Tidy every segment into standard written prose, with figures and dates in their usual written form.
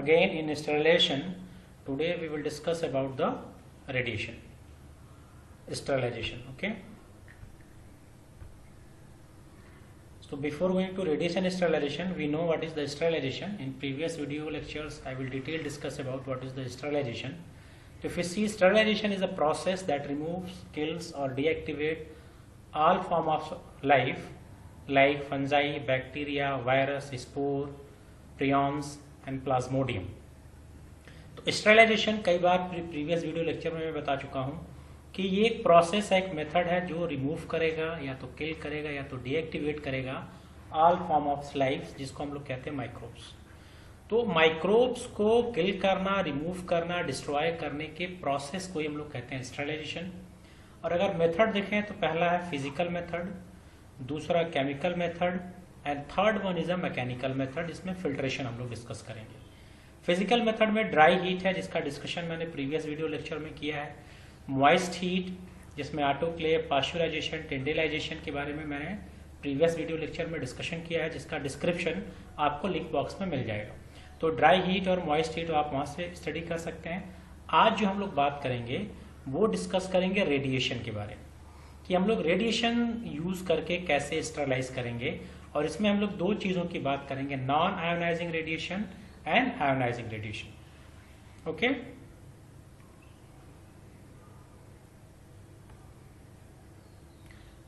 again in sterilization. Today we will discuss about the radiation sterilization. Okay, so before going to radiation sterilization, we know what is the sterilization. In previous video lectures I will detail discuss about what is the sterilization. If we see, sterilization is a process that removes, kills or deactivate all form of life like fungi, bacteria, virus, spore, prions and plasmodium. तो sterilisation कई बार previous video lecture में मैं बता चुका हूं कि ये एक प्रोसेस है, एक मेथड है जो रिमूव करेगा या तो किल करेगा या तो डीएक्टिवेट करेगा ऑल फॉर्म ऑफ लाइफ, जिसको हम लोग कहते हैं माइक्रोब्स। तो माइक्रोब्स को किल करना, रिमूव करना, डिस्ट्रॉय करने के प्रोसेस को ही हम लोग कहते हैं स्टेरिलाइजेशन। और अगर मेथड देखें तो पहला है फिजिकल मेथड, दूसरा chemical method and third one is a mechanical method. इसमें फिल्ट्रेशन हम लोग डिस्कस करेंगे। फिजिकल मेथड में ड्राई हीट है, जिसका डिस्कशन मैंने प्रीवियस वीडियो लेक्चर में किया है। मॉइस्ट हीट, जिसमें ऑटोक्लेव, पास्चुराइजेशन, टेंडेलाइजेशन के बारे में मैंने प्रीवियस वीडियो लेक्चर में डिस्कशन किया है, जिसका डिस्क्रिप्शन आपको लिंक बॉक्स में मिल जाएगा। तो ड्राई हीट और मॉइस्ट हीट आप वहां से स्टडी कर सकते हैं। आज जो हम लोग बात करेंगे वो डिस्कस करेंगे रेडिएशन के बारे में, कि हम लोग रेडिएशन यूज करके कैसे स्टेरिलाइज करेंगे। और इसमें हम लोग दो चीजों की बात करेंगे, non ionising radiation and ionising radiation. Okay,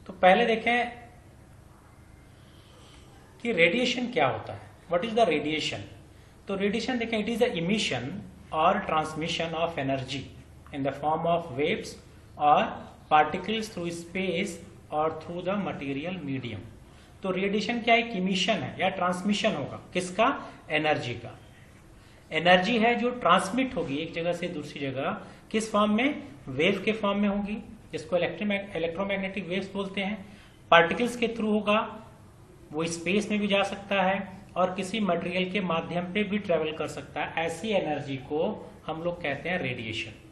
तो पहले देखें कि रेडिएशन क्या होता है, व्हाट इज द रेडिएशन। तो रेडिएशन देखें, इट इज द इमिशन और transmission of energy in the form of waves or particles through space or through the material medium। तो रेडिएशन क्या एक इमिशन है या ट्रांसमिशन होगा, किसका, एनर्जी का। एनर्जी है जो ट्रांसमिट होगी एक जगह से दूसरी जगह, किस फॉर्म में, वेव के फॉर्म में होगी, जिसको इलेक्ट्रोमैग्नेटिक वेव्स बोलते हैं। पार्टिकल्स के थ्रू होगा, वो स्पेस में भी जा सकता है और किसी मटेरियल के माध्यम पे भी ट्रेवल कर सकता है। ऐसी एनर्जी को हम लोग कहते हैं रेडिएशन।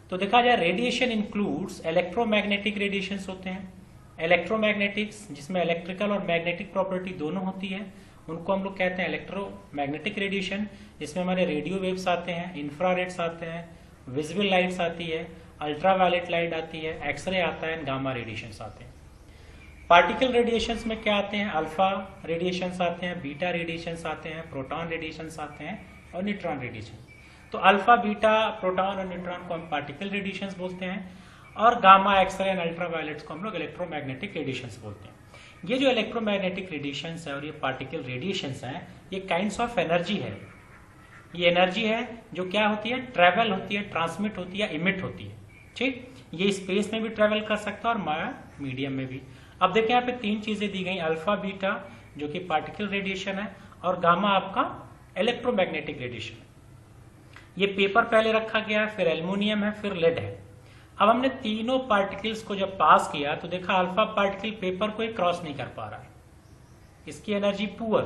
तो देखा जाए, रेडिएशन इंक्लूड्स इलेक्ट्रोमैग्नेटिक रेडिएशंस होते हैं। इलेक्ट्रोमैग्नेटिक्स, जिसमें इलेक्ट्रिकल और मैग्नेटिक प्रॉपर्टी दोनों होती है, उनको हम लोग कहते हैं इलेक्ट्रोमैग्नेटिक रेडिएशन। जिसमें हमारे रेडियो वेव्स आते हैं, इंफ्रारेड्स आते हैं, विजिबल लाइट्स आती है, अल्ट्रावायलेट लाइट आती है, एक्सरे आता है, गामा रेडिएशंस आते हैं। पार्टिकल रेडिएशंस में क्या आते हैं, अल्फा रेडिएशंस आते हैं, बीटा रेडिएशंस आते हैं, प्रोटॉन रेडिएशंस आते हैं और न्यूट्रॉन रेडिएशन। तो अल्फा, बीटा, प्रोटॉन और न्यूट्रॉन को हम पार्टिकल रेडिएशंस बोलते हैं, और गामा, एक्सरे एंड अल्ट्रावायलेट्स को हम लोग इलेक्ट्रोमैग्नेटिक रेडिएशंस बोलते हैं। ये जो इलेक्ट्रोमैग्नेटिक रेडिएशंस है और ये पार्टिकल रेडिएशंस हैं, ये काइंड्स ऑफ एनर्जी है। ये एनर्जी है जो क्या होती है, ट्रेवल होती है, ट्रांसमिट होती है, इमिट होती है। ठीक, ये स्पेस में भी ट्रेवल कर सकता है और मीडियम में भी। अब देखिए, यहाँ पे तीन चीजें दी गई, अल्फा, बीटा जो कि पार्टिकल रेडिएशन है, और गामा आपका इलेक्ट्रोमैग्नेटिक रेडिएशन। ये पेपर पहले रखा गया, फिर एल्युमिनियम है, फिर लेड है। अब हमने तीनों पार्टिकल्स को जब पास किया तो देखा अल्फा पार्टिकल पेपर को ही क्रॉस नहीं कर पा रहा है, इसकी एनर्जी पुअर।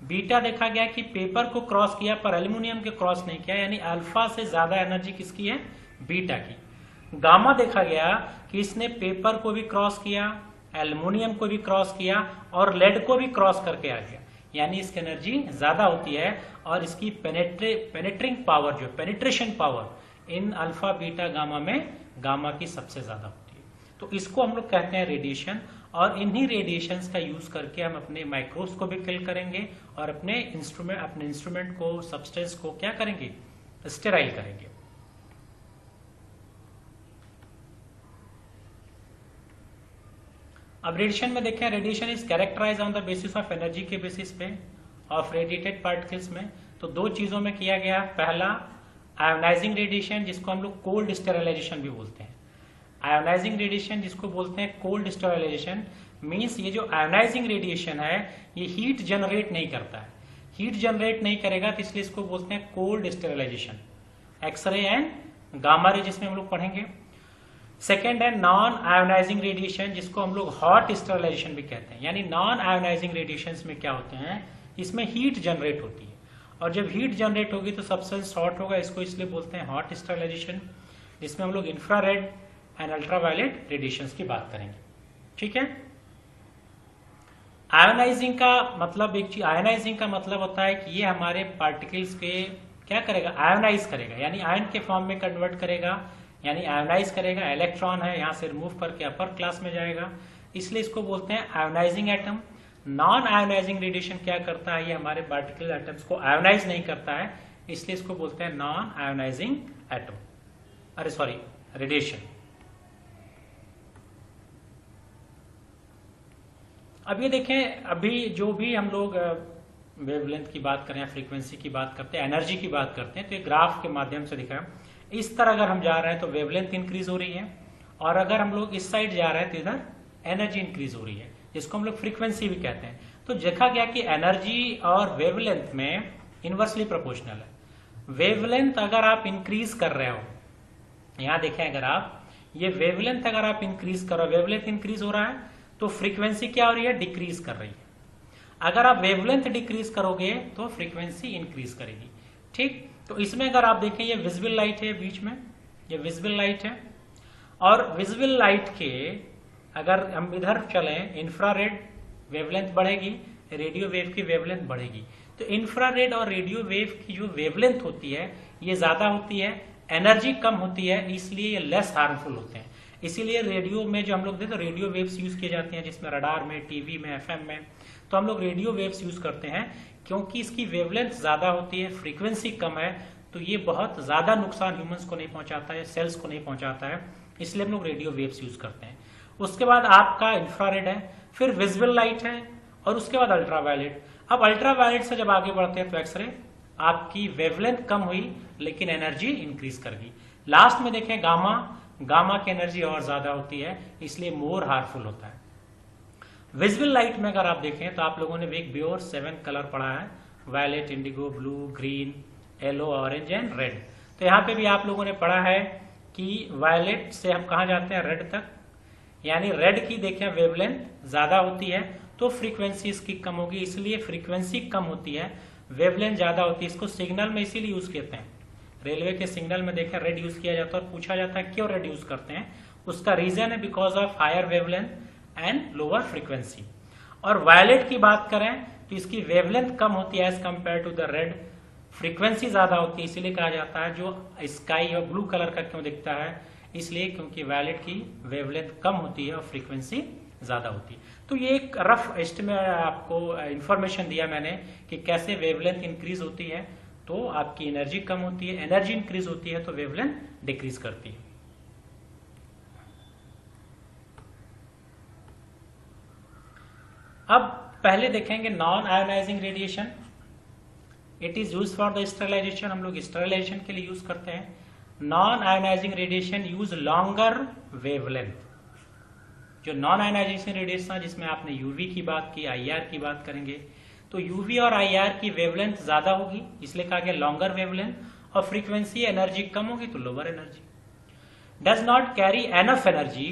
बीटा देखा गया कि पेपर को क्रॉस किया पर एल्युमिनियम के क्रॉस नहीं किया, यानी अल्फा से ज्यादा एनर्जी किसकी है, बीटा की। गामा देखा गया कि इसने पेपर को भी क्रॉस किया, एल्युमिनियम को भी क्रॉस किया और लेड को भी क्रॉस करके आ गया, यानी इसकी एनर्जी ज्यादा होती है और इसकी पेनेट्रिंग पावर, जो penetration power in alpha, beta, gamma में गामा की सबसे ज्यादा होती है। तो इसको हम लोग कहते हैं रेडिएशन, और इन्हीं रेडिएशंस का यूज करके हम अपने माइक्रोब्स को भी किल करेंगे और अपने इंस्ट्रूमेंट को, सब्सटेंस को क्या करेंगे, स्टेराइल करेंगे। अब रेडिएशन में देखें, radiation is characterise on the basis of energy के बेसिस पे ऑफ रेडिएटेड पार्टिकल्स में। तो दो चीजों में किया गया, पहला आयोनाइजिंग रेडिएशन, जिसको हम लोग कोल्ड स्टेरिलाइजेशन भी बोलते हैं। आयोनाइजिंग रेडिएशन जिसको बोलते हैं कोल्ड स्टेरिलाइजेशन, मींस ये जो आयोनाइजिंग रेडिएशन है ये हीट जनरेट नहीं करता है। हीट जनरेट नहीं करेगा तो इसलिए इसको बोलते हैं cold sterilisation. X ray and gamma ray जिसमें हम लोग पढ़ेंगे। सेकेंड है नॉन आयोनाइजिंग रेडिएशन, जिसको हम लोग हॉट स्टेरिलाइजेशन भी कहते हैं। यानी नॉन आयोनाइजिंग रेडिएशन में क्या होते हैं, इसमें हीट जनरेट होती है, और जब हीट जनरेट होगी तो सब्सटेंस हॉट होगा, इसको इसलिए बोलते हैं हॉट स्टेरिलाइजेशन, जिसमें हम लोग इंफ्रारेड एंड अल्ट्रावायलेट रेडिएशंस की बात करेंगे। ठीक है। आयोनाइजिंग का मतलब एक चीज, आयोनाइजिंग का मतलब होता है कि ये हमारे पार्टिकल्स के क्या करेगा, आयोनाइज करेगा, यानी आयन के फॉर्म में कन्वर्ट करेगा, यानी आयोनाइज करेगा। इलेक्ट्रॉन है यहाँ से रिमूव करके अपर क्लास में जाएगा, इसलिए इसको बोलते हैं ionising atom. Non ionising radiation क्या करता है, ये हमारे पार्टिकल एटम्स को आयोनाइज नहीं करता है, इसलिए इसको बोलते हैं नॉन आयोनाइजिंग एटम, अरे सॉरी रेडिएशन। अब ये देखें, अभी जो भी हम लोग वेवलेंथ की बात करें, फ्रीक्वेंसी की बात करते हैं, एनर्जी की बात करते हैं, तो ये ग्राफ के माध्यम से दिखा इस तरह अगर हम जा रहे हैं तो वेवलेंथ इंक्रीज हो रही है, और अगर हम लोग इस साइड जा रहे हैं तो इधर एनर्जी इंक्रीज हो रही है, जिसको हम लोग फ्रीक्वेंसी भी कहते हैं। तो देखा गया कि एनर्जी और वेवलेंथ में इनवर्सली प्रोपोर्शनल है। वेवलेंथ अगर आप इंक्रीज कर रहे हो, यहां देखें अगर आप ये वेवलेंथ अगर आप इंक्रीज कर रहे हो, वेवलेंथ इंक्रीज हो रहा है तो फ्रीक्वेंसी क्या हो रही है, डिक्रीज कर रही है। अगर आप वेवलेंथ डिक्रीज करोगे तो फ्रीक्वेंसी इंक्रीज करेगी। ठीक, तो इसमें अगर आप देखें ये विजिबल लाइट है बीच में, ये विजिबल लाइट है, और विजिबल लाइट के अगर हम इधर चलें, इंफ्रारेड वेवलेंथ बढ़ेगी, रेडियो वेव की वेवलेंथ बढ़ेगी। तो इंफ्रारेड और रेडियो वेव की जो वेवलेंथ होती है ये ज्यादा होती है, एनर्जी कम होती है, इसलिए ये लेस हार्मफुल होते हैं। इसीलिए रेडियो में जो हम लोग देखते हैं रेडियो वेव्स यूज किए जाते हैं, जिसमें रडार में, टीवी में, एफएम में, तो हम लोग रेडियो वेव्स यूज करते हैं क्योंकि इसकी वेवलेंथ ज्यादा होती है, फ्रीक्वेंसी कम है, तो ये बहुत ज्यादा नुकसान ह्यूमंस को नहीं पहुंचाता है, सेल्स को नहीं पहुंचाता है, इसलिए हम लोग रेडियो वेव्स यूज करते हैं। उसके बाद आपका इंफ्रारेड है, फिर विजिबल लाइट है, और उसके बाद अल्ट्रावायलेट। अब अल्ट्रावायलेट से जब आगे बढ़ते हैं तो एक्सरे, आपकी वेवलेंथ कम हुई लेकिन एनर्जी इंक्रीज कर गई। लास्ट में देखें गामा, गामा की एनर्जी और ज्यादा होती है, इसलिए मोर हार्मफुल होता है। विजिबल लाइट में अगर आप देखें तो आप लोगों ने एक बियोर 7 कलर पढ़ा है, violet, indigo, blue, green, yellow, orange and red. तो यहाँ पे भी आप लोगों ने पढ़ा है कि वायलेट से हम कहाँ जाते हैं, रेड तक, यानी रेड की देखें वेवलेंथ ज्यादा होती है तो फ्रीक्वेंसी इसकी कम होगी, इसलिए फ्रीक्वेंसी कम होती है, वेवलेंथ ज्यादा होती है। इसको सिग्नल में इसीलिए यूज करते हैं, रेलवे के सिग्नल में देखें रेड यूज किया जाता है, और पूछा जाता है क्यों रेड यूज करते हैं, उसका रीजन है because of higher wavelength and lower frequency. और वायलेट की बात करें तो इसकी वेवलेंथ कम होती है as compare to the red, frequency ज्यादा होती है, इसीलिए कहा जाता है जो स्काई और ब्लू कलर का क्यों दिखता है, इसलिए क्योंकि वायलेट की वेवलेंथ कम होती है और फ्रीक्वेंसी ज्यादा होती है। तो ये एक रफ एस्टिमेट आपको इंफॉर्मेशन दिया मैंने कि कैसे वेवलेंथ इंक्रीज होती है तो आपकी एनर्जी कम होती है, एनर्जी इंक्रीज होती है तो वेवलेंथ डिक्रीज करती है। अब पहले देखेंगे non ionising radiation. It is use for the sterilisation, हम लोग स्टरलाइजेशन के लिए यूज करते हैं। Non ionising radiation use longer wavelength. जो नॉन आयोनाइजेशन रेडिएशन जिसमें आपने यूवी की बात की, आईआर की बात करेंगे, तो यूवी और आईआर की वेवलेंथ ज्यादा होगी, इसलिए कहा गया लॉन्गर वेवलेंथ, और फ्रीक्वेंसी एनर्जी कम होगी तो lower energy. Does not carry enough energy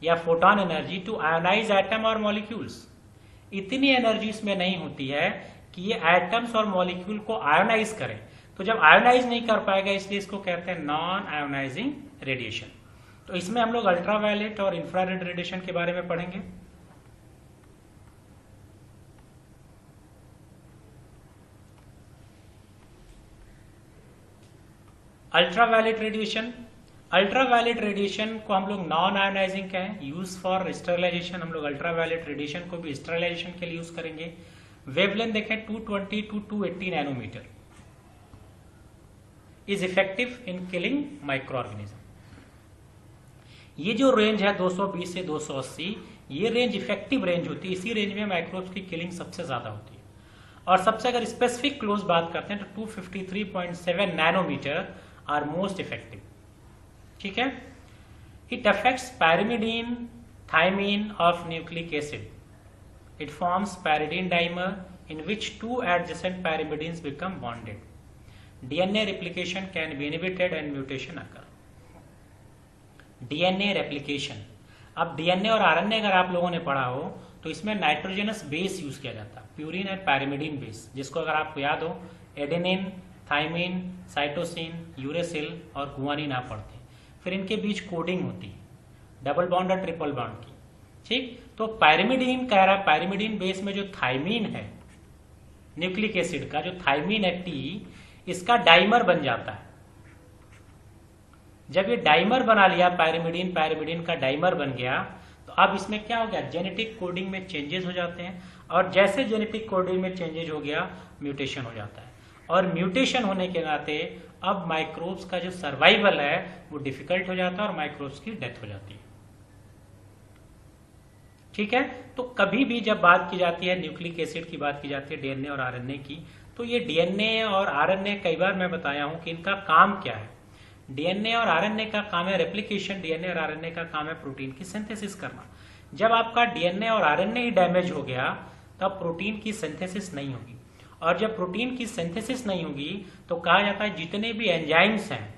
या photon energy to ionise atom और मॉलिक्यूल्स। इतनी एनर्जी इसमें नहीं होती है कि ये एटम्स और मॉलिक्यूल को आयोनाइज करें, तो जब आयोनाइज नहीं कर पाएगा इसलिए इसको कहते हैं नॉन आयोनाइजिंग रेडिएशन। तो इसमें हम लोग अल्ट्रावायलेट और इंफ्रारेड रेडिएशन के बारे में पढ़ेंगे। अल्ट्रावायलेट रेडिएशन, अल्ट्रावायलेट रेडिएशन को हम लोग नॉन आयोनाइजिंग कहें, यूज फॉर स्टरलाइजेशन। हम लोग अल्ट्रावायलेट रेडिएशन को भी स्टरलाइजेशन के लिए यूज करेंगे। वेवलेंथ देखें 220 to 280 nanometre, is effective in killing micro organism. ये जो रेंज है 220 से 280, ये रेंज इफेक्टिव रेंज होती है, इसी रेंज में माइक्रोब्स की किलिंग सबसे ज्यादा होती है। और सबसे अगर स्पेसिफिक क्लोज बात करते हैं तो 253.7 नैनोमीटर आर मोस्ट इफेक्टिव। ठीक है, it affects pyrimidine thymine of nucleic acid. It forms pyridine dimer in which 2 adjacent pyrimidines become bonded. DNA replication can be inhibited and mutation occur. DNA replication, अब DNA और RNA अगर आप लोगों ने पढ़ा हो तो इसमें नाइट्रोजनस बेस यूज किया जाता है, प्यूरिन एंड पैरिमिडीन बेस, जिसको अगर आपको याद हो एडेनिन, थाइमिन, साइटोसिन, यूरेसिल और गुआनिन आप पढ़ते हैं। फिर इनके बीच कोडिंग होती है, डबल बॉन्ड और ट्रिपल बॉन्ड की। ठीक, तो पैरिमिडीन कह रहा है, पैरिमिडीन बेस में जो थाइमीन है न्यूक्लिक एसिड का, जो थाइमीन है टी, इसका डाइमर बन जाता है। जब ये डाइमर बना लिया, पैरिमिडीन का डाइमर बन गया, तो अब इसमें क्या हो गया, जेनेटिक कोडिंग में चेंजेस हो जाते हैं, और जैसे जेनेटिक कोडिंग में चेंजेस हो गया, म्यूटेशन हो जाता है, और म्यूटेशन होने के नाते अब माइक्रोब्स का जो सर्वाइवल है वो डिफिकल्ट हो जाता है और माइक्रोब्स की डेथ हो जाती है। ठीक है, तो कभी भी जब बात की जाती है न्यूक्लिक एसिड की, बात की जाती है डीएनए और आरएनए की, तो ये डीएनए और आरएनए, कई बार मैं बताया हूं कि इनका काम क्या है। डीएनए और आरएनए का काम है रेप्लिकेशन, डीएनए और आरएनए का काम है प्रोटीन की सिंथेसिस करना। जब आपका डीएनए और आरएनए ही डैमेज हो गया तब प्रोटीन की सिंथेसिस नहीं होगी, और जब प्रोटीन की सिंथेसिस नहीं होगी तो कहा जाता है जितने भी एंजाइम्स हैं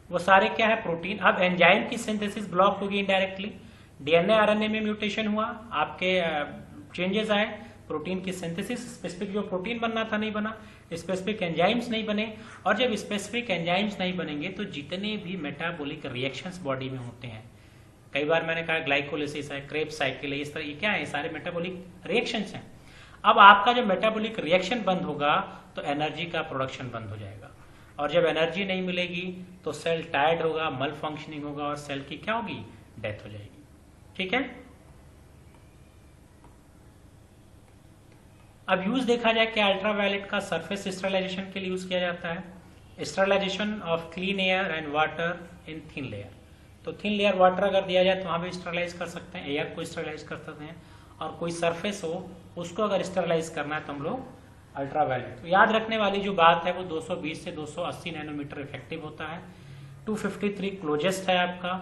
वो सारे क्या है, प्रोटीन। अब एंजाइम की सिंथेसिस ब्लॉक होगी इनडायरेक्टली, डीएनए आरएनए में म्यूटेशन हुआ, आपके चेंजेस आए, प्रोटीन की सिंथेसिस, स्पेसिफिक जो प्रोटीन बनना था नहीं बना, स्पेसिफिक एंजाइम्स नहीं बने, और जब स्पेसिफिक एंजाइम्स नहीं बनेंगे तो जितने भी मेटाबॉलिक रिएक्शंस बॉडी में होते हैं, कई बार मैंने कहा ग्लाइकोलिसिस है, क्रेब्स साइकिल है, इस तरह ये क्या है, सारे मेटाबॉलिक रिएक्शंस हैं। अब आपका जब मेटाबॉलिक रिएक्शन बंद होगा तो एनर्जी का प्रोडक्शन बंद हो जाएगा, और जब एनर्जी नहीं मिलेगी तो सेल टायर्ड होगा, मल फंक्शनिंग होगा, और सेल की क्या होगी, डेथ हो जाएगी। ठीक है, अब यूज देखा जाए कि अल्ट्रावायलेट का सरफेस स्टेरिलाइजेशन के लिए यूज किया जाता है। Sterilisation of clean air and water in thin layer, तो थिन लेयर वाटर अगर दिया जाए तो वहां भी स्टेरिलाइज कर सकते हैं, एयर को स्टेरिलाइज कर सकते हैं, और कोई सरफेस हो उसको अगर स्टेरिलाइज करना है तो हम लोग अल्ट्रावायलेट। तो याद रखने वाली जो बात है वो 220 से 280 नैनोमीटर इफेक्टिव होता है, 253 क्लोजेस्ट है आपका,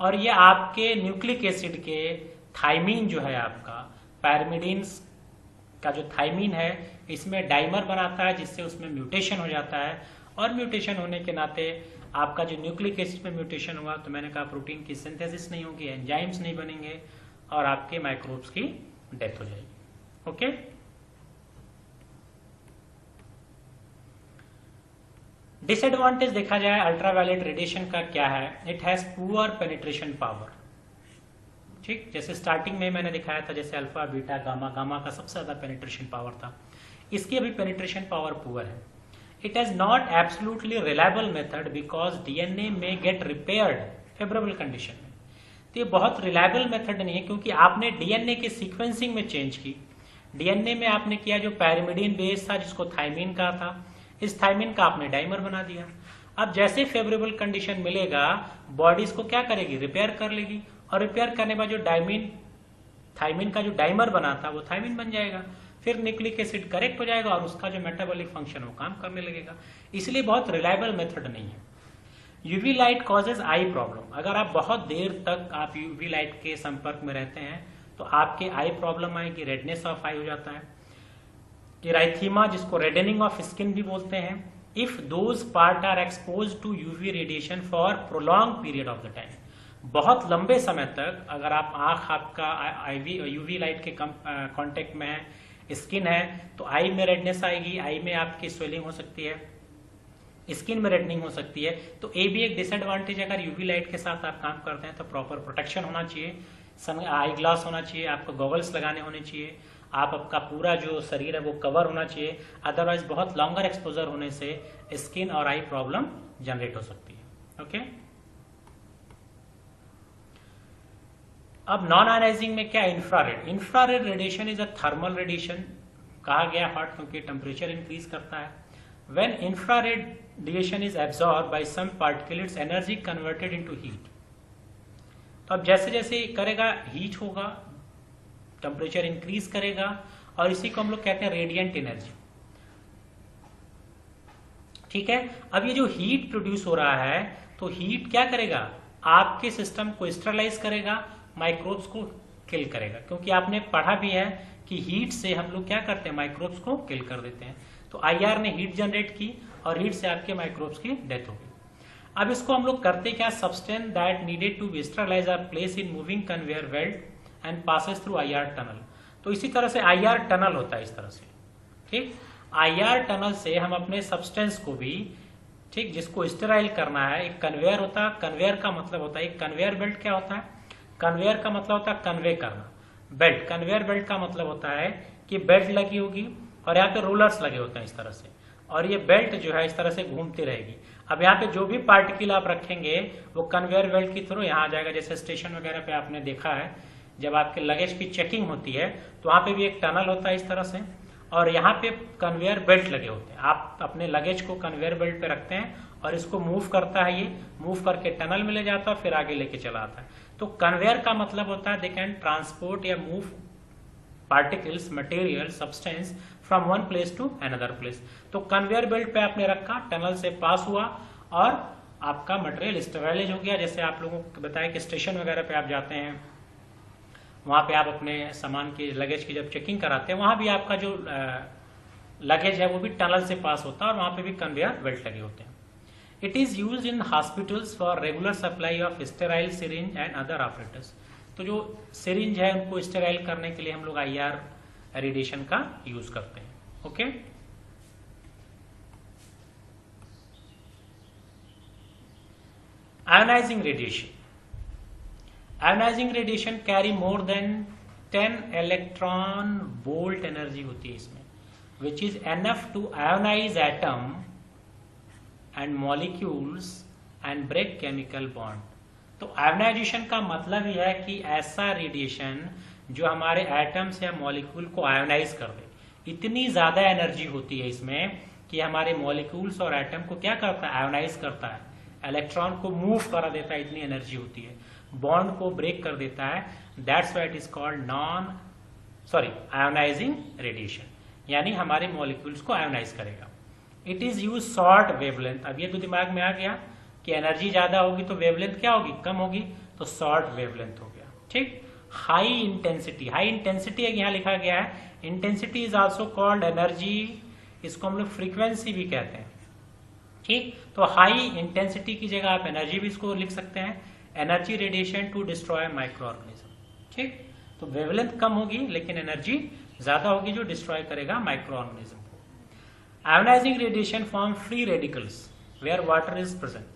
और ये आपके न्यूक्लिक एसिड के थाइमीन जो है आपका, पैरिमिडीन का जो थाइमीन है इसमें डाइमर बनाता है, जिससे उसमें म्यूटेशन हो जाता है, और म्यूटेशन होने के नाते आपका जो न्यूक्लिक एसिड में म्यूटेशन हुआ तो मैंने कहा प्रोटीन की सिंथेसिस नहीं होगी, एंजाइम्स नहीं बनेंगे, और आपके माइक्रोब्स की डेथ हो जाएगी। ओके, डिसएडवांटेज देखा जाए अल्ट्रावायलेट रेडिएशन का क्या है, it has poor penetration power. ठीक, जैसे स्टार्टिंग में मैंने दिखाया था, जैसे अल्फा बीटा गामा, गामा का सबसे ज्यादा पेनिट्रेशन पावर था, इसकी अभी पेनिट्रेशन पावर पुअर है। It has not absolutely reliable method because DNA में गेट रिपेयर्ड फेवरेबल कंडीशन में, तो ये बहुत रिलायबल मेथड नहीं है, क्योंकि आपने डीएनए के सीक्वेंसिंग में चेंज की, डीएनए में आपने किया जो पैरिमिडीन बेस था जिसको थाइमीन कहा था, इस थाइमीन का आपने डाइमर बना दिया। अब जैसे फेवरेबल कंडीशन मिलेगा बॉडी इसको क्या करेगी, रिपेयर कर लेगी, और रिपेयर करने के बाद जो थाइमीन का जो डाइमर बना था वो थाइमीन बन जाएगा, फिर न्यूक्लिक एसिड करेक्ट हो जाएगा और उसका जो मेटाबॉलिक फंक्शन वो काम करने लगेगा। इसलिए बहुत रिलायबल मेथड नहीं है। यूवी लाइट कॉजेज आई प्रॉब्लम, अगर आप बहुत देर तक आप यूवी लाइट के संपर्क में रहते हैं तो आपके आई प्रॉब्लम आएगी, रेडनेस ऑफ आई हो जाता है, इराइथीमा जिसको रेडनिंग ऑफ स्किन भी बोलते हैं, if those part are expose to UV radiation for prolong period of the time, बहुत लंबे समय तक अगर आप आंख आपका यूवी लाइट के कांटेक्ट में है, स्किन है, तो आई में रेडनेस आएगी, आई में आपकी स्वेलिंग हो सकती है, स्किन में रेडनिंग हो सकती है। तो ये भी एक डिसएडवांटेज, अगर यूवी लाइट के साथ आप काम करते हैं तो प्रॉपर प्रोटेक्शन होना चाहिए, आई ग्लास होना चाहिए, आपको गॉगल्स लगाने होने चाहिए, आपका पूरा जो शरीर है वो कवर होना चाहिए, अदरवाइज बहुत लॉन्गर एक्सपोजर होने से स्किन और आई प्रॉब्लम जनरेट हो सकती है। ओके, अब नॉन आयनाइजिंग में क्या, infrared. Infrared radiation is a thermal radiation, कहा गया हॉट क्योंकि टेम्परेचर इंक्रीज करता है। When infrared radiation is absorb by some particle, its energy converted into heat. तो अब जैसे जैसे करेगा हीट होगा, टेम्परेचर इंक्रीज करेगा, और इसी को हम लोग कहते हैं रेडिएंट एनर्जी। ठीक है, अब ये जो हीट प्रोड्यूस हो रहा है तो हीट क्या करेगा, आपके सिस्टम को स्टेरलाइज करेगा, माइक्रोब्स को किल करेगा, क्योंकि आपने पढ़ा भी है कि हीट से हम लोग क्या करते हैं, माइक्रोब्स को किल कर देते हैं। तो आईआर ने हीट जनरेट की और हीट से आपके माइक्रोब्स की डेथ हो गई। अब इसको हम लोग करते क्या, substance that needed to be sterilize are place in moving conveyor belt and passes through IR tunnel. तो इसी तरह से आईआर टनल होता है इस तरह से। ठीक, आईआर टनल से हम अपने सब्सटेंस को भी, ठीक, जिसको स्टेराइल करना है, एक कन्वेयर होता है, कन्वेयर का मतलब होता है, एक कन्वेयर बेल्ट क्या होता है, कन्वेयर का मतलब होता है कन्वे करना, बेल्ट, कन्वेयर बेल्ट का मतलब होता है कि बेल्ट लगी होगी और यहाँ पे रोलर्स लगे होते हैं इस तरह से, और ये बेल्ट जो है इस तरह से घूमती रहेगी। अब यहाँ पे जो भी पार्टिकल आप रखेंगे वो कन्वेयर बेल्ट के थ्रू यहाँ आ जाएगा। जैसे स्टेशन वगैरह पे आपने देखा है, जब आपके लगेज की चेकिंग होती है तो वहाँ पे भी एक टनल होता है इस तरह से, और यहाँ पे कन्वेयर बेल्ट लगे होते हैं। आप अपने लगेज को कन्वेयर बेल्ट पे रखते हैं और इसको मूव करता है, ये मूव करके टनल में ले जाता है, फिर आगे लेके चला आता है। तो कन्वेयर का मतलब होता है दे कैन ट्रांसपोर्ट या move particles, material, substance from one place to another place. तो कन्वेयर बेल्ट पे आपने रखा, टनल से पास हुआ और आपका मटेरियल स्टेबलाइज हो गया। जैसे आप लोगों को बताया कि स्टेशन वगैरह पे आप जाते हैं, वहां पे आप अपने सामान की, लगेज की जब चेकिंग कराते हैं, वहां भी आपका जो लगेज है वो भी टनल से पास होता है और वहां पे भी कन्वेयर बेल्ट लगे होते हैं। It is use in hospitals for regular supply of sterile syringe and other operators. तो जो सिरिंज है उनको स्टेराइल करने के लिए हम लोग IR रेडिएशन का यूज करते हैं। Okay, ionizing radiation. Ionizing radiation carry more than 10 electron volt energy होती है इसमें, which is enough to ionise atom and molecules and break chemical bond. तो आयोनाइजेशन का मतलब यह है कि ऐसा रेडिएशन जो हमारे एटम्स या मॉलिक्यूल को आयोनाइज कर दे। इतनी ज्यादा एनर्जी होती है इसमें कि हमारे मॉलिक्यूल्स और एटम को क्या करता है, आयोनाइज करता है, इलेक्ट्रॉन को मूव करा देता है, इतनी एनर्जी होती है, बॉन्ड को ब्रेक कर देता है। That's why it is called ionizing radiation, यानी हमारे मॉलिक्यूल्स को आयोनाइज करेगा। It is use short wavelength. अब ये तो दिमाग में आ गया कि एनर्जी ज्यादा होगी तो वेवलेंथ क्या होगी, कम होगी, तो शॉर्ट वेवलेंथ हो गया। ठीक। हाई इंटेंसिटी, हाई इंटेंसिटी यहाँ लिखा गया है, intensity is also called energy, इसको हम लोग फ्रीक्वेंसी भी कहते हैं। ठीक, तो हाई इंटेंसिटी की जगह आप एनर्जी भी इसको लिख सकते हैं, energy radiation to destroy micro organism. ठीक, तो वेवलेंथ कम होगी लेकिन एनर्जी ज्यादा होगी जो डिस्ट्रॉय करेगा माइक्रो ऑर्गेनिज्म को। Ionizing radiation form free radicals where water is present.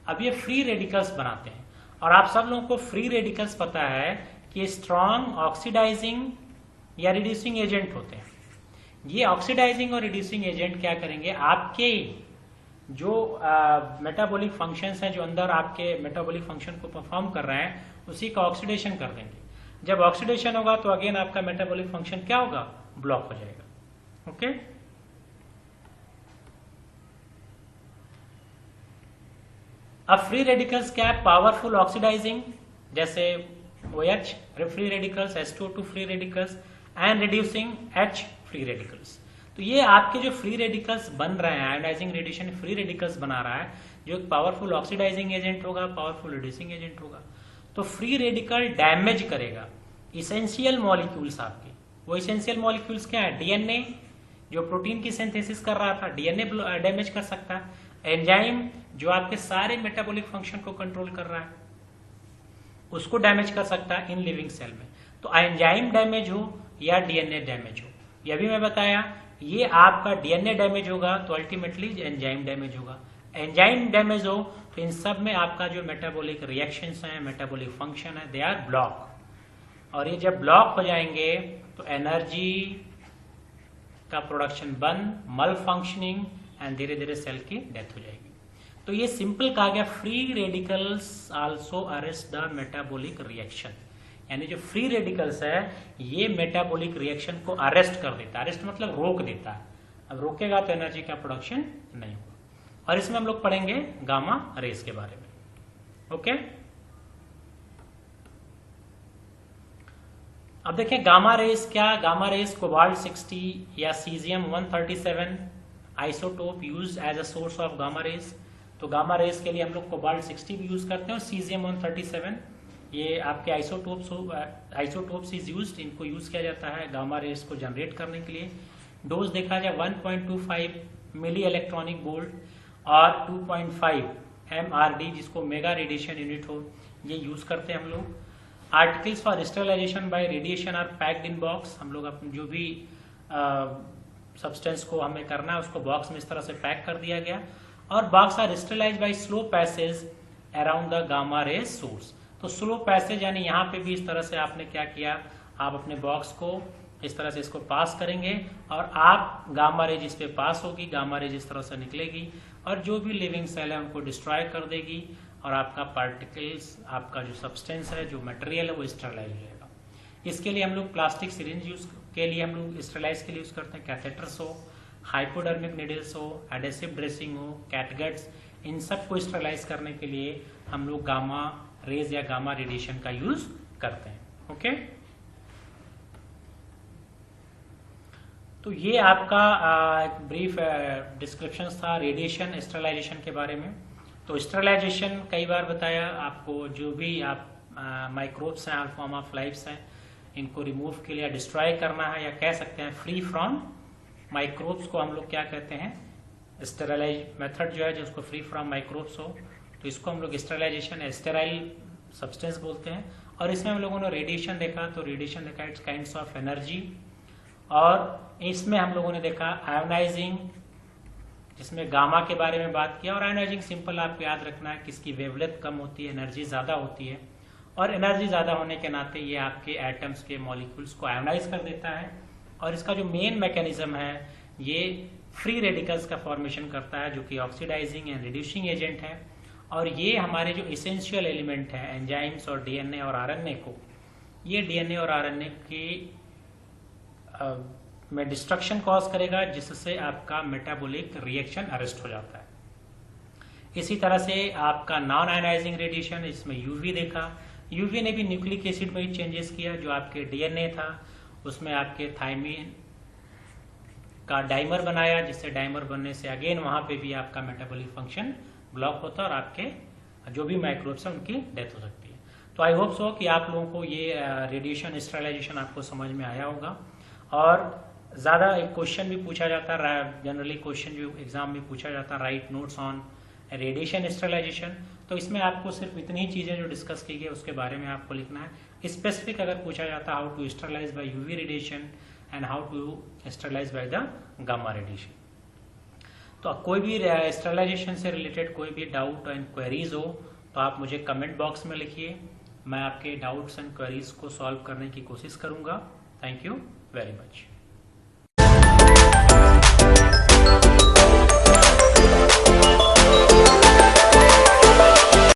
अब ये फ्री रेडिकल्स बनाते हैं, और आप सब लोगों को फ्री रेडिकल्स पता है कि स्ट्रॉन्ग ऑक्सीडाइजिंग या रिड्यूसिंग एजेंट होते हैं। ये ऑक्सीडाइजिंग और रिड्यूसिंग एजेंट क्या करेंगे, आपके जो मेटाबॉलिक फंक्शंस हैं, जो अंदर आपके मेटाबॉलिक फंक्शन को परफॉर्म कर रहे हैं, उसी का ऑक्सीडेशन कर देंगे। जब ऑक्सीडेशन होगा तो अगेन आपका मेटाबॉलिक फंक्शन क्या होगा, ब्लॉक हो जाएगा। ओके, अब फ्री रेडिकल्स क्या है, पावरफुल ऑक्सीडाइजिंग, जैसे OH free radicals, H2O2 free radicals and reducing H free radicals. तो ये आपके जो फ्री रेडिकल्स बन रहे हैं, आयोनाइजिंग रेडिएशन फ्री रेडिकल्स बना रहा है, जो एक पावरफुल ऑक्सीडाइजिंग एजेंट होगा, पावरफुल रिड्यूसिंग एजेंट होगा। तो फ्री रेडिकल डैमेज करेगा इसेंशियल मॉलिक्यूल्स आपके। वो इसेंशियल मॉलिक्यूल्स क्या है, DNA, जो प्रोटीन की सिंथेसिस कर रहा था, DNA डैमेज कर सकता है। एंजाइम जो आपके सारे मेटाबॉलिक फंक्शन को कंट्रोल कर रहा है, उसको डैमेज कर सकता है इन लिविंग सेल में। तो एंजाइम डैमेज हो या DNA डैमेज हो, यह भी मैं बताया, ये आपका DNA डैमेज होगा तो अल्टीमेटली एंजाइम डैमेज होगा। एंजाइम डैमेज हो तो इन सब में आपका जो मेटाबॉलिक रिएक्शंस हैं, मेटाबॉलिक फंक्शन है, दे आर ब्लॉक। और ये जब ब्लॉक हो जाएंगे तो एनर्जी का प्रोडक्शन बंद, मल फंक्शनिंग, एंड धीरे धीरे सेल की डेथ हो जाएगी। तो ये सिंपल कहा गया, free radicals also arrest the metabolic reaction, यानी जो फ्री रेडिकल्स है ये मेटाबॉलिक रिएक्शन को अरेस्ट कर देता है। अरेस्ट मतलब रोक देता है। अब रोकेगा तो एनर्जी का प्रोडक्शन नहीं होगा। और इसमें हम लोग पढ़ेंगे गामा रेस के बारे में। ओके, अब देखिए गामा रेस क्या, गामा रेस कोबाल्ट 60 या caesium 137 isotope use as a source of gamma rays. तो गामा रेस के लिए हम लोग कोबाल्ट 60 भी यूज करते हैं और सीजियम 137, ये आपके आइसोटोप्स इज यूज्ड, इनको यूज किया जाता है गामा रेस को जनरेट करने के लिए। डोज देखा जाए 1.25 मिली इलेक्ट्रॉनिक वोल्ट और 2.5 MRD, जिसको मेगा रेडिएशन यूनिट हो, ये यूज करते हैं हम लोग। Articles for sterilization by radiation are packed in box. हम लोग अपने जो भी सब्सटेंस को हमें करना है उसको बॉक्स में इस तरह से पैक कर दिया गया। और box are sterilized by slow passage around the gamma ray source. तो स्लो पैसेज यानी यहाँ पे भी इस तरह से आपने क्या किया, आप अपने बॉक्स को इस तरह से इसको पास करेंगे और आप गामा रे जिस पे पास होगी, गामा रे जिस तरह से निकलेगी और जो भी लिविंग सेल है उनको डिस्ट्रॉय कर देगी और आपका पार्टिकल्स, आपका जो सब्सटेंस है, जो मटेरियल है, वो स्टरलाइज हो जाएगा। इसके लिए हम लोग प्लास्टिक सिरिंज यूज के लिए हम लोग स्टरलाइज के लिए यूज करते हैं, कैथेटर्स हो, हाइपोडर्मिक निडल्स हो, एडेसिव ड्रेसिंग हो, कैटगट्स, इन सबको स्टरलाइज करने के लिए हम लोग गामा रेज या गामा रेडिएशन का यूज करते हैं। ओके, तो ये आपका एक ब्रीफ डिस्क्रिप्शन था रेडिएशन स्टरलाइजेशन के बारे में। तो स्टरलाइजेशन कई बार बताया आपको, जो भी आप माइक्रोब्स हैं, ऑल फॉर्म ऑफ लाइफ्स हैं, इनको रिमूव के लिए डिस्ट्रॉय करना है, या कह सकते हैं फ्री फ्रॉम माइक्रोब्स को हम लोग क्या कहते हैं, स्टेरलाइज मेथड जो है, जिसको फ्री फ्रॉम माइक्रोब्स हो, तो इसको हम लोग स्टेरलाइजेशन, स्टेराइल सब्सटेंस बोलते हैं। और इसमें हम लोगों ने रेडिएशन देखा, तो रेडिएशन देखा इट्स काइंड्स ऑफ एनर्जी, और इसमें हम लोगों ने देखा आयोनाइजिंग, जिसमें गामा के बारे में बात किया। और आयोनाइजिंग सिंपल आपको याद रखना है कि इसकी वेवलेंथ कम होती है, एनर्जी ज्यादा होती है, और एनर्जी ज्यादा होने के नाते ये आपके एटम्स के मॉलिक्यूल्स को आयोनाइज कर देता है। और इसका जो मेन मैकेनिज्म है, ये फ्री रेडिकल्स का फॉर्मेशन करता है, जो कि ऑक्सीडाइजिंग एंड रिड्यूसिंग एजेंट है। और ये हमारे जो इसेंशियल एलिमेंट है, एंजाइम्स और डीएनए और आरएनए को, ये डीएनए और आरएनए की में डिस्ट्रक्शन कॉज करेगा, जिससे आपका मेटाबॉलिक रिएक्शन अरेस्ट हो जाता है। इसी तरह से आपका नॉन आयनाइजिंग रेडिएशन, इसमें यूवी देखा, यूवी ने भी न्यूक्लिक एसिड में ही चेंजेस किया, जो आपके डीएनए था उसमें आपके थायमिन का डाइमर बनाया, जिससे डाइमर बनने से अगेन वहां पे भी आपका मेटाबॉलिक फंक्शन ब्लॉक होता है और आपके जो भी माइक्रोब्स हैं उनकी डेथ हो सकती है। तो आई होप सो कि आप लोगों को ये रेडिएशन स्टरलाइजेशन आपको समझ में आया होगा। और ज़्यादा एक क्वेश्चन भी पूछा जाता है, जनरली क्वेश्चन जो एग्जाम में पूछा जाता है, write notes on radiation sterilization. तो इसमें आपको सिर्फ इतनी ही चीज़ें जो डिस्कस की गई उसके बारे में आपको लिखना है। स्पेसिफिक अगर पूछा जाता है how to sterilize by UV radiation and how to sterilize by the gamma radiation. तो कोई भी स्टरलाइजेशन से रिलेटेड कोई भी डाउट एंड क्वेरीज हो तो आप मुझे कमेंट बॉक्स में लिखिए, मैं आपके डाउट्स एंड क्वेरीज को सॉल्व करने की कोशिश करूंगा। Thank you very much.